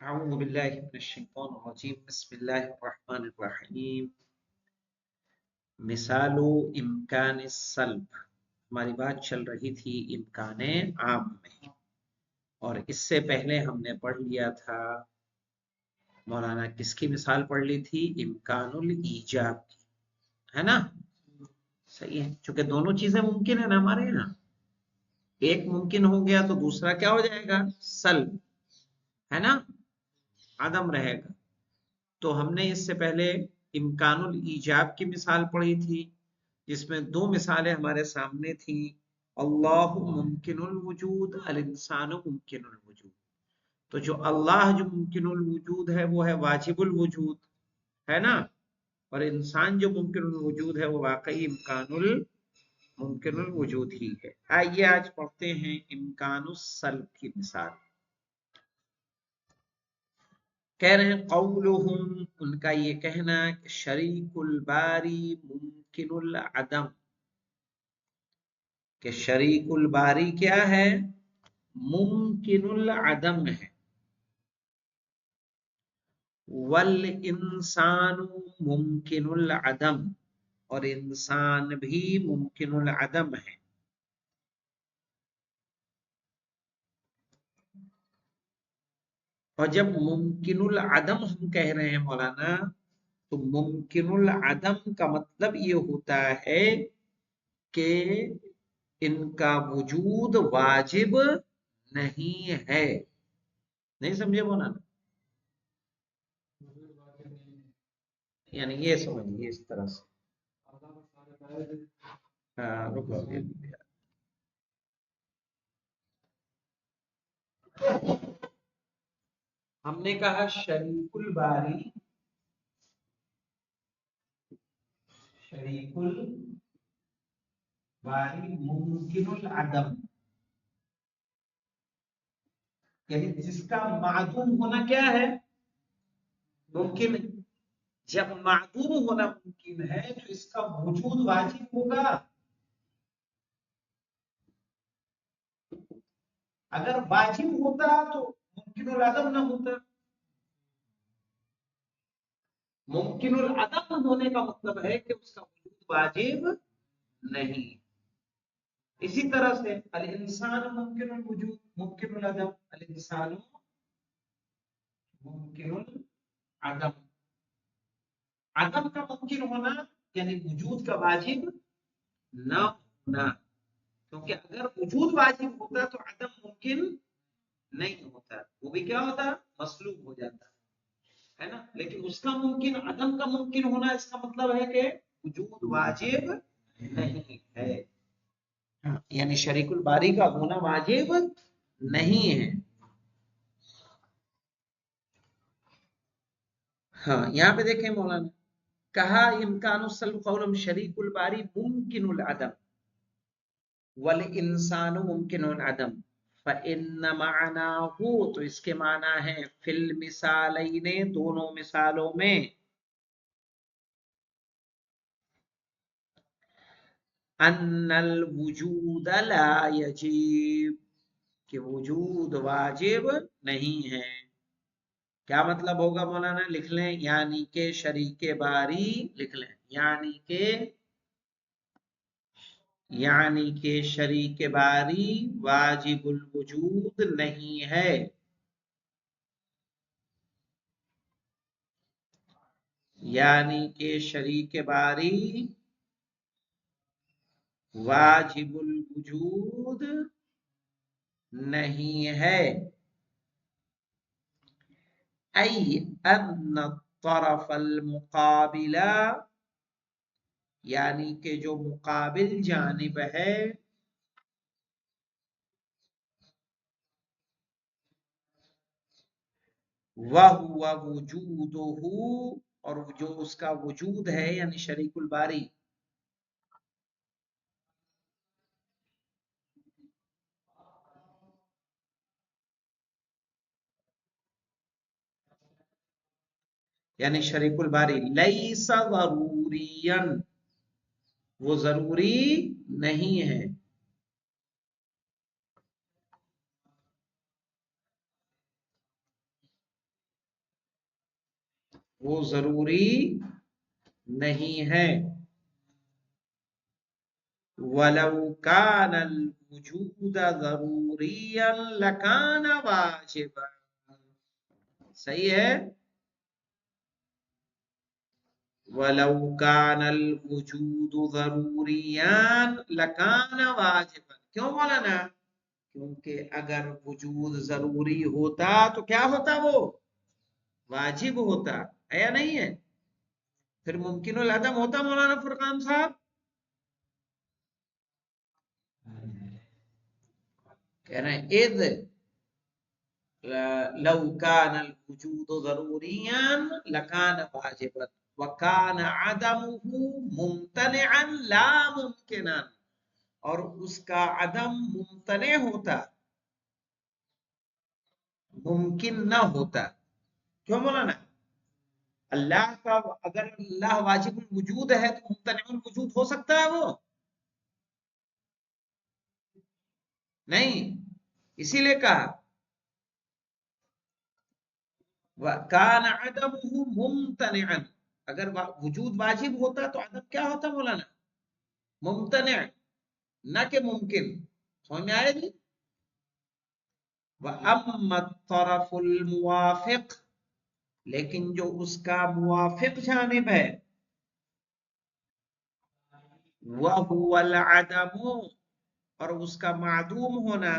أعوذ بالله من الشيطان الرجيم بسم الله الرحمن الرحیم مثال امکان السلب. ہماری بات چل رہی تھی امکان عام میں، اور اس سے پہلے ہم نے پڑھ لیا تھا مولانا کس کی مثال پڑھ لی تھی؟ امکان الایجاب کی، ہے نا؟ صحیح ہے، چونکہ دونوں چیزیں ممکن ہے نا ہمارے یہاں، ایک ممکن ہو گیا تو دوسرا کیا ہو جائے گا؟ سلب، ہے نا؟ عدم رہے گا. تو ہم نے اس سے پہلے امکان الایجاب کی مثال پڑھی تھی، جس میں دو مثالیں ہمارے سامنے تھیں، اللہ ممکن الوجود، الانسان ممکن الوجود. تو جو اللہ جو ممکن الوجود ہے وہ ہے واجب الوجود، ہے نا؟ اور انسان جو ممکن الوجود ہے وہ واقعی امکان ممکن الوجود ہی ہے. آئیے آج پڑھتے ہیں امکان السلب کی مثال. کہہ رہے ہیں قولہم، ان کا یہ کہنا کہ شریک الباری ممکن العدم، کہ شریک الباری کیا ہے؟ ممکن العدم ہے. والانسان ممکن العدم، اور انسان بھی ممکن العدم ہے. اور جب ممکن العدم ہم کہہ رہے ہیں مولانا، تو ممکن العدم کا مطلب یہ ہوتا ہے کہ ان کا وجود واجب نہیں ہے. نہیں سمجھے مولانا؟ یعنی یہ سمجھیے اس طرح سے. ہاں رکو ہم نے کہا شریک الباری، شریک الباری ممکن العدم، یعنی جس کا معدوم ہونا کیا ہے؟ ممکن. جب معدوم ہونا ممکن ہے تو اس کا وجود واجب ہوگا. اگر واجب ہوتا تو ممکن العدم نہ ہوتا. ممکن العدم ہونے کا مطلب ہے کہ اس کا وجود واجب نہیں. اسی طرح سے الانسان ممکن الوجود ممکن العدم، الانسان ممکن العدم. عدم کا ممکن ہونا یعنی وجود کا واجب نہ ہونا، کیونکہ اگر وجود واجب ہوتا تو عدم ممکن نہیں ہوتا، وہ بھی کیا ہوتا؟ مسلوب ہو جاتا، ہے نا؟ لیکن اس کا ممکن، عدم کا ممکن ہونا، اس کا مطلب ہے کہ وجود واجب نہیں ہے. یعنی شریک الباری کا ہونا واجب نہیں ہے. ہاں یہاں پہ دیکھیں مولانا کہا امکان السلب قولم شریک الباری ممکن العدم والانسان ممکن العدم فإن معناه، تو اس کے معنی ہے فی المثالین، دونوں مثالوں میں، ان الوجود لا یجب، کہ وجود واجب نہیں ہے. کیا مطلب ہوگا مولانا؟ لکھ لیں، یعنی کہ شریک باری، لکھ لیں یعنی کہ شریک باری واجب الوجود نہیں ہے. یعنی کہ شریک باری واجب الوجود نہیں ہے. ای ان الطرف المقابل، یعنی کہ جو مقابل جانب ہے، وَهُوَ وُجُودُهُ، اور جو اس کا وجود ہے یعنی شریک الباری، یعنی شریک الباری لیس ضروریًا، وہ ضروری نہیں ہے. وہ ضروری نہیں ہے. وَلَوْ كَانَ الْوُجُودَ ضَرُورِيًّا لَكَانَ وَاجِبًا. صحیح ہے. وَلَوْ كَانَ الْوُجُودُ ضَرُورِيًّا لَكَانَ وَاجِبًا. کیوں مولانا؟ کیونکہ اگر وجود ضروری ہوتا تو کیا ہوتا؟ وہ واجب ہوتا ہے یا نہیں ہے؟ پھر ممکن العدم ہوتا مولانا فرقان صاحب؟ کہہ رہے ہیں اذ لو كان الوجود ضروريا لكان واجبا وكان عدمه ممتنعا لا ممکنا. اور اس کا عدم ممتنع ہوتا، ممکن نہ ہوتا. کیوں مولانا؟ اللہ کا اگر اللہ واجب الوجود ہے تو ممتنع الوجود ہو سکتا ہے وہ؟ نہیں. اسی لیے کہا وَكَانَ عَدَمُهُ مُمْتَنِعًا. اگر وجود واجب ہوتا تو عدم کیا ہوتا مولانا؟ ممتنع، نہ کہ ممکن. سمجھ میں آئے گی؟ وَأَمَّا الطَّرَفُ الْمُوَافِقُ. لیکن جو اس کا موافق جانب ہے، وَهُوَ الْعَدَمُ. اور اس کا معدوم ہونا،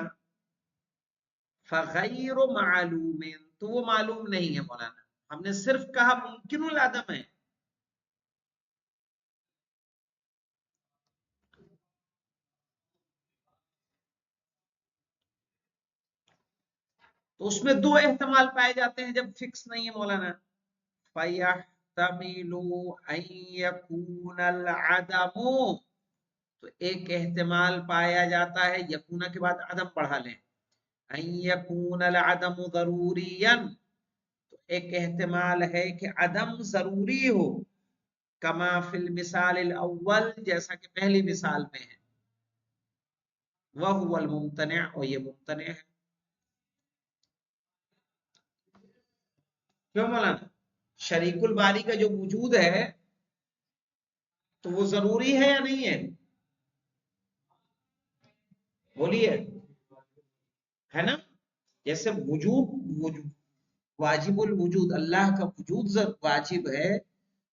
فَغَيْرُ مَعْلُومٍ. تو وہ معلوم نہیں ہے مولانا. ہم نے صرف کہا ممکن العدم ہے. تو اس میں دو احتمال پائے جاتے ہیں جب فکس نہیں ہے مولانا. فَيَحْتَمِلُ أَن يَكُونَ الْعَدَمُ. تو ایک احتمال پایا جاتا ہے، یکونا کے بعد عدم پڑھا لیں. أَن يَكُونَ الْعَدَمُ ضَرُورِيًّا. تو ایک احتمال ہے کہ عدم ضروری ہو، کما فی المثال الاول. جیسا کہ پہلی مثال میں ہے، وَهُوَ الْمُمْتَنِعُ. اور یہ ممتنع ہے. کیوں مولانا؟ شریک الباری کا جو وجود ہے تو وہ ضروری ہے یا نہیں ہے؟ بولیے. ہے نا؟ جیسے واجب الوجود، اللہ کا وجود واجب ہے،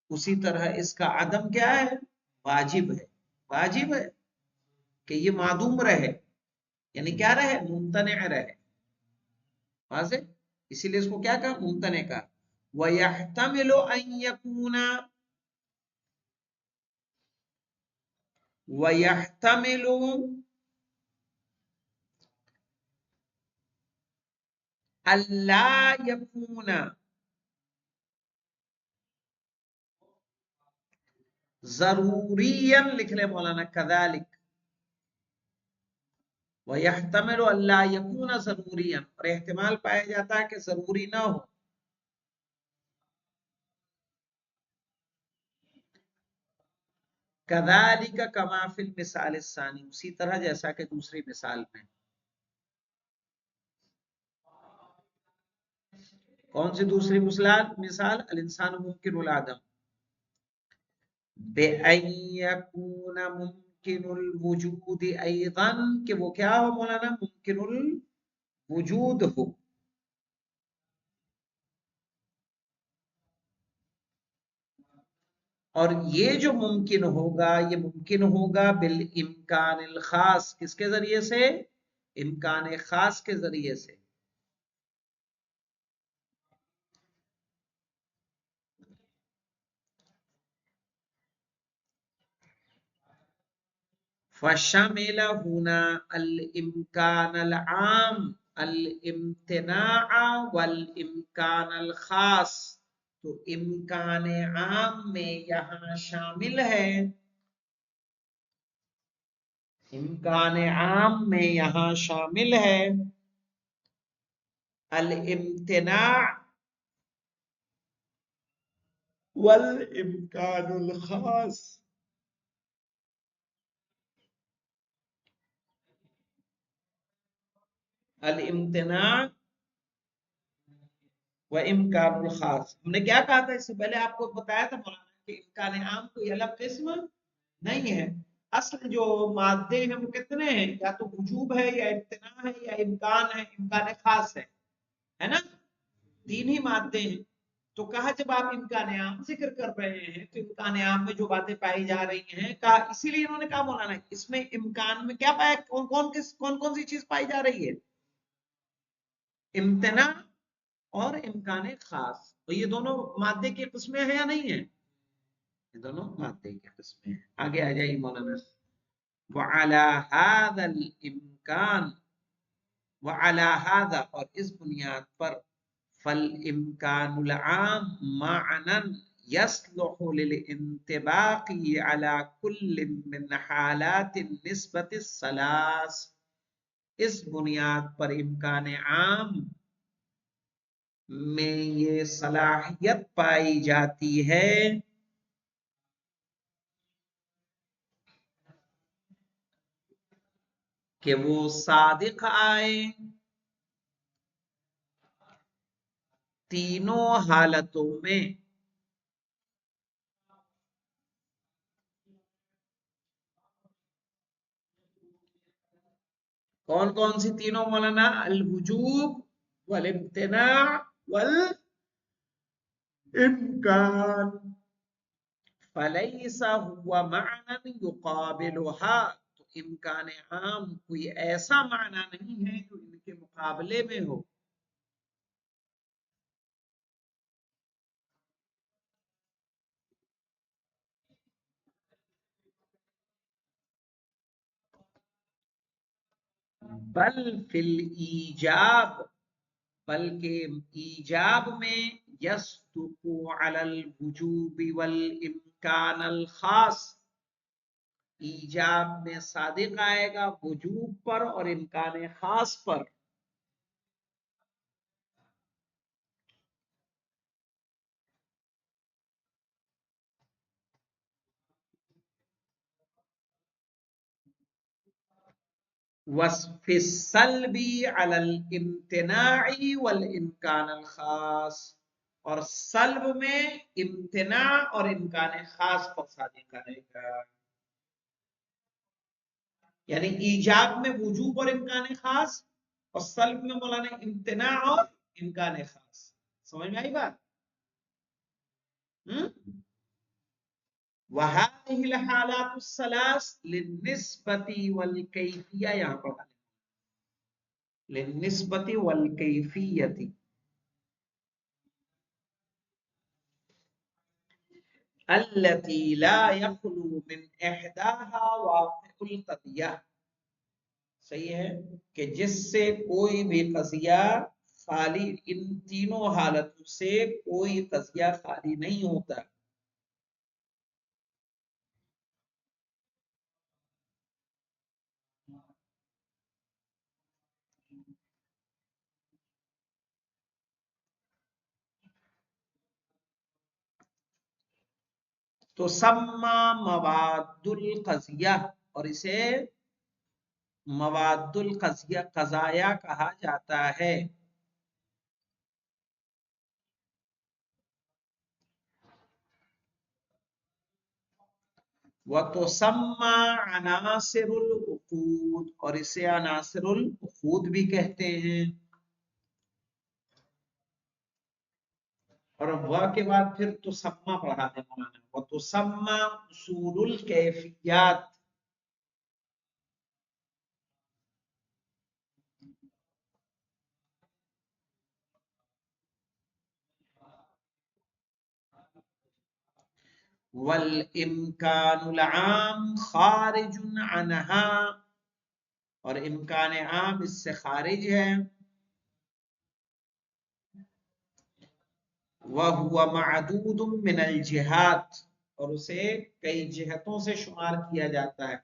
اسی طرح اس کا عدم کیا ہے؟ واجب ہے. واجب ہے کہ یہ معدوم رہے، یعنی کیا رہے؟ ممتنع رہے. واضح؟ اسی لیے اس کو کیا کہا؟ ممتنع کا. وَيَحْتَمِلُ أَن يَكُونَ. وَيَحْتَمِلُ أَلَّا يَكُونَ ضروریاً. لکھ لے مولانا كذلك. وَيَحْتَمِلُ أَلَّا يَكُونَ ضروریاً. اور احتمال پایا جاتا ہے کہ ضروری نہ ہو. كذلك كما في المثال الثاني. اسی طرح جیسا کہ دوسری مثال میں. کون سی دوسری مثال؟ الانسان ممکن العدم. بِأَن يَكُونَ مُمْكِنُ الْوُجُودِ أَيْضًا. کہ وہ کیا ہو مولانا؟ ممکن الوجود ہو. اور یہ جو ممکن ہوگا، یہ ممکن ہوگا بالامکان الخاص. کس کے ذریعے سے؟ امکان خاص کے ذریعے سے. فشمل هنا الامکان العام الامتناع والامکان الخاص. تو امکان عام میں یہاں شامل ہے، امکان عام میں یہاں شامل ہے الامتناع والامکان الخاص. الامتناع وہ امکان الخاص، ہم نے کیا کہا تھا اس سے پہلے، آپ کو بتایا تھا مولانا کہ امکان عام کوئی الگ قسم نہیں ہے. اصل جو مادے ہیں وہ کتنے ہیں، یا تو وجوب ہے یا امتناع ہے یا امکان ہے، امکان خاص ہے نا، تین ہی مادے ہیں. تو کہا جب آپ امکان عام ذکر کر رہے ہیں تو امکان عام میں جو باتیں پائی جا رہی ہیں، کہا اسی لیے انہوں نے کہا مولانا اس میں امکان میں کیا پایا، کون کون سی چیز پائی جا رہی ہے، امتناع اور امکان خاص. تو یہ دونوں مادے کی قسمیں ہیں یا نہیں ہیں، یہ دونوں مادے کی قسمیں ہیں. آگے آ جائیے مولانا. وعلى هذا الامکان، وعلى هذا اور اس بنیاد پر، فالامکان العام معنى يصلح للانطباق على كل من حالات النسبة الثلاث. اس بنیاد پر امکان عام میں یہ صلاحیت پائی جاتی ہے کہ وہ صادق آئے تینوں حالتوں میں. کون کون سی تینوں مولانا، الوجوب والامتناع والامکان. فلیس ہوا معنی یقابلها، تو امکان عام کوئی ایسا معنی نہیں ہے جو ان کے مقابلے میں ہو. بل فی الایجاب، بلکہ ایجاب میں، یصدق علی الوجوب والامکان الخاص، ایجاب میں صادق آئے گا وجوب پر اور امکان خاص پر. وصف السلب علی الامتناع والامکان الخاص، اور سلب میں امتناع اور امکان خاص پر صادق آئے گا. یعنی ایجاب میں وجوب اور امکان خاص، اور سلب میں مولانا امتناع اور امکان خاص. سمجھ میں آئی بات؟ وهذه الحالات الثلاث للنسبة والكيفية، یہاں پر للنسبة والكيفية، التي لا يخلو من احداها واقع القضية. صحیح ہے کہ جس سے کوئی بھی قضیہ خالی، ان تینوں حالتوں سے کوئی قضیہ خالی نہیں ہوتا. تو سما مواد القضیہ، اور اسے مواد القضیہ، قضایا کہا جاتا ہے. وَتُسَمَّى عَنَاصِرُ الْعُقُودِ، اور اسے عناصر العقود بھی کہتے ہیں. اور وہ کے بعد پھر تسمہ پڑھا ہے مولانا، وَتُسَمَّى اصول الکیفیات. وَالْإِمْكَانُ الْعَامُ خَارِجٌ عَنْهَا، اور امکان عام اس سے خارج ہے. وَهُوَ مَعْدُودٌ مِنَ الْجِهَاتِ، اور اسے کئی جہتوں سے شمار کیا جاتا ہے.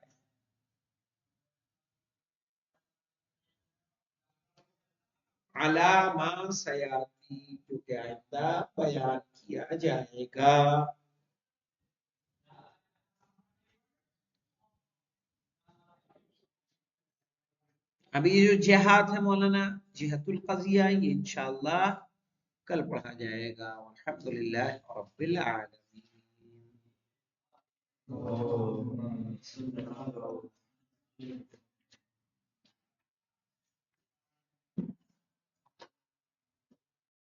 عَلَى مَا سَيَأْتِي، جو کہ آئندہ بیان کیا جائے گا. ابھی یہ جو جہات ہے مولانا، جہت القضیہ، یہ انشاءاللہ کل پڑھا جائے گا. الحمدللہ رب العالمین.